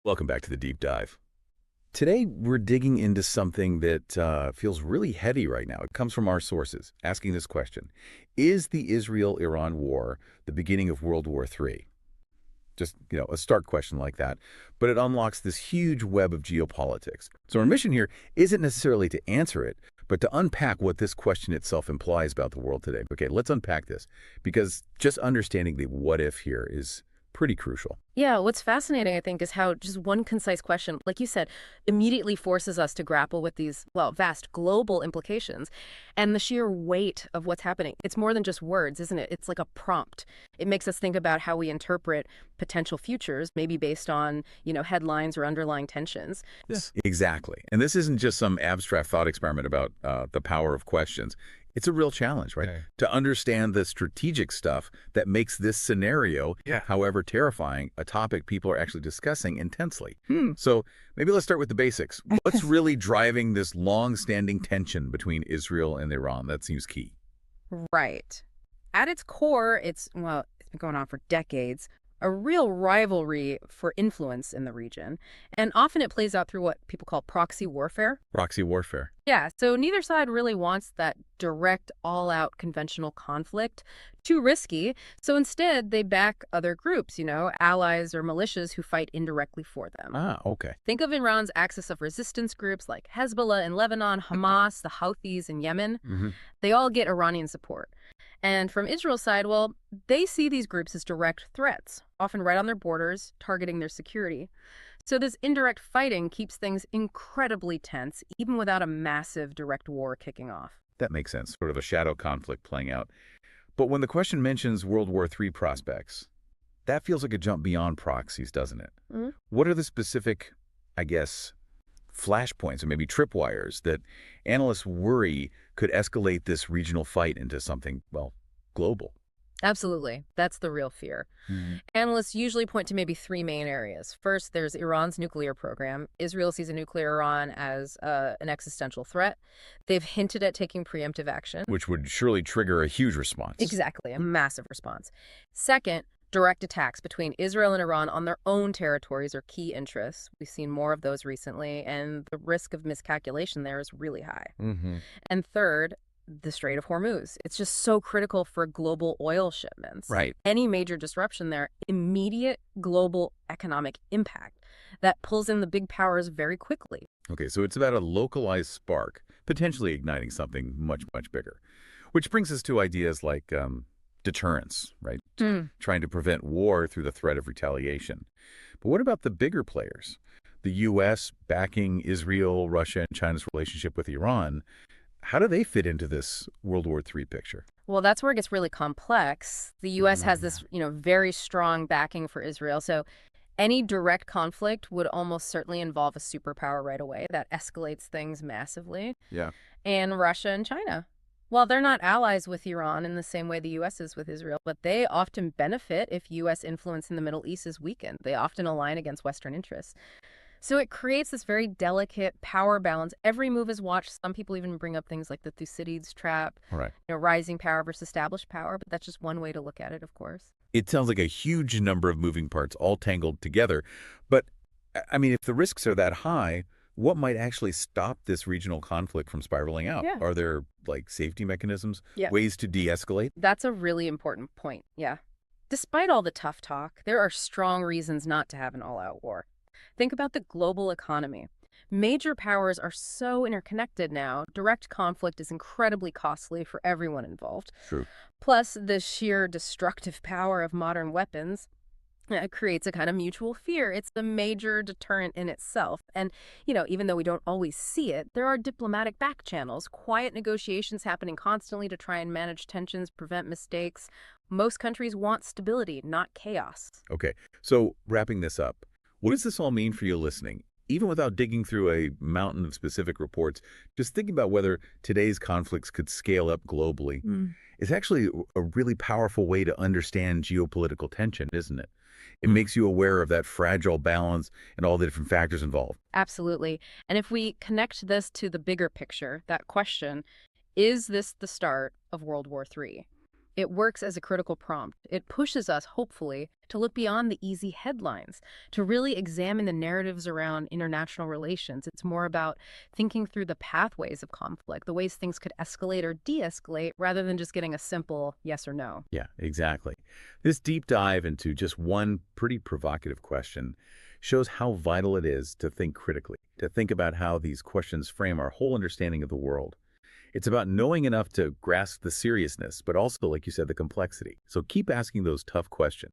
Welcome back to the deep dive. Today, we're digging into something that feels really heady right now. It comes from our sources, asking this question. Is the Israel-Iran war the beginning of World War III? Just, a stark question like that. But it unlocks this huge web of geopolitics. So our mission here isn't necessarily to answer it, but to unpack what this question itself implies about the world today. Okay, let's unpack this, because just understanding the what if here is pretty crucial. Yeah, what's fascinating, I think, is how just one concise question, like you said, immediately forces us to grapple with these, well, vast global implications and the sheer weight of what's happening. It's more than just words, isn't it? It's like a prompt. It makes us think about how we interpret potential futures, maybe based on, headlines or underlying tensions. Yes, exactly. And this isn't just some abstract thought experiment about the power of questions. It's a real challenge, right? Okay. To understand the strategic stuff that makes this scenario, Yeah. however terrifying, a topic people are actually discussing intensely. So maybe let's start with the basics. What's really driving this long-standing tension between Israel and Iran? That seems key. Right. At its core, it's been going on for decades, a real rivalry for influence in the region. And often it plays out through what people call proxy warfare. Proxy warfare. Yeah, so neither side really wants that direct, all-out conventional conflict. Too risky. So instead, they back other groups, allies or militias who fight indirectly for them. Ah, okay. Think of Iran's axis of resistance groups like Hezbollah in Lebanon, Hamas, the Houthis in Yemen. They all get Iranian support. And from Israel's side, well, they see these groups as direct threats, often right on their borders, targeting their security. So this indirect fighting keeps things incredibly tense, even without a massive direct war kicking off. That makes sense. Sort of a shadow conflict playing out. But when the question mentions World War III prospects, that feels like a jump beyond proxies, doesn't it? What are the specific, flashpoints or maybe tripwires that analysts worry could escalate this regional fight into something, global? Absolutely. That's the real fear. Analysts usually point to maybe three main areas. First, there's Iran's nuclear program. Israel sees a nuclear Iran as an existential threat. They've hinted at taking preemptive action. Which would surely trigger a huge response. Exactly, a massive response. Second, direct attacks between Israel and Iran on their own territories or key interests. We've seen more of those recently, and the risk of miscalculation there is really high. And third, the Strait of Hormuz. It's just so critical for global oil shipments. Right. Any major disruption there, immediate global economic impact that pulls in the big powers very quickly. Okay, so it's about a localized spark, potentially igniting something much, much bigger. Which brings us to ideas like deterrence, right? Trying to prevent war through the threat of retaliation. But what about the bigger players? The U.S. backing Israel, Russia, and China's relationship with Iran. How do they fit into this World War III picture? Well, that's where it gets really complex. The U.S. has this, very strong backing for Israel. So any direct conflict would almost certainly involve a superpower right away. That escalates things massively. Yeah. And Russia and China. Well, they're not allies with Iran in the same way the U.S. is with Israel, but they often benefit if U.S. influence in the Middle East is weakened. They often align against Western interests. So it creates this very delicate power balance. Every move is watched. Some people even bring up things like the Thucydides trap, Right. Rising power versus established power, but that's just one way to look at it, of course. It sounds like a huge number of moving parts all tangled together. But, if the risks are that high, what might actually stop this regional conflict from spiraling out? Yeah. Are there, safety mechanisms, Yeah. ways to de-escalate? That's a really important point, yeah. Despite all the tough talk, there are strong reasons not to have an all-out war. Think about the global economy. Major powers are so interconnected now, direct conflict is incredibly costly for everyone involved. True. Plus, the sheer destructive power of modern weapons creates a kind of mutual fear. It's a major deterrent in itself. And, even though we don't always see it, there are diplomatic back channels, quiet negotiations happening constantly to try and manage tensions, prevent mistakes. Most countries want stability, not chaos. Okay, so wrapping this up, what does this all mean for you listening? Even without digging through a mountain of specific reports, just thinking about whether today's conflicts could scale up globally is actually a really powerful way to understand geopolitical tension, isn't it? It makes you aware of that fragile balance and all the different factors involved. Absolutely. And if we connect this to the bigger picture, that question, is this the start of World War III? It works as a critical prompt. It pushes us, hopefully, to look beyond the easy headlines, to really examine the narratives around international relations. It's more about thinking through the pathways of conflict, the ways things could escalate or de-escalate, rather than just getting a simple yes or no. Yeah, exactly. This deep dive into just one pretty provocative question shows how vital it is to think critically, to think about how these questions frame our whole understanding of the world. It's about knowing enough to grasp the seriousness, but also, like you said, the complexity. So keep asking those tough questions.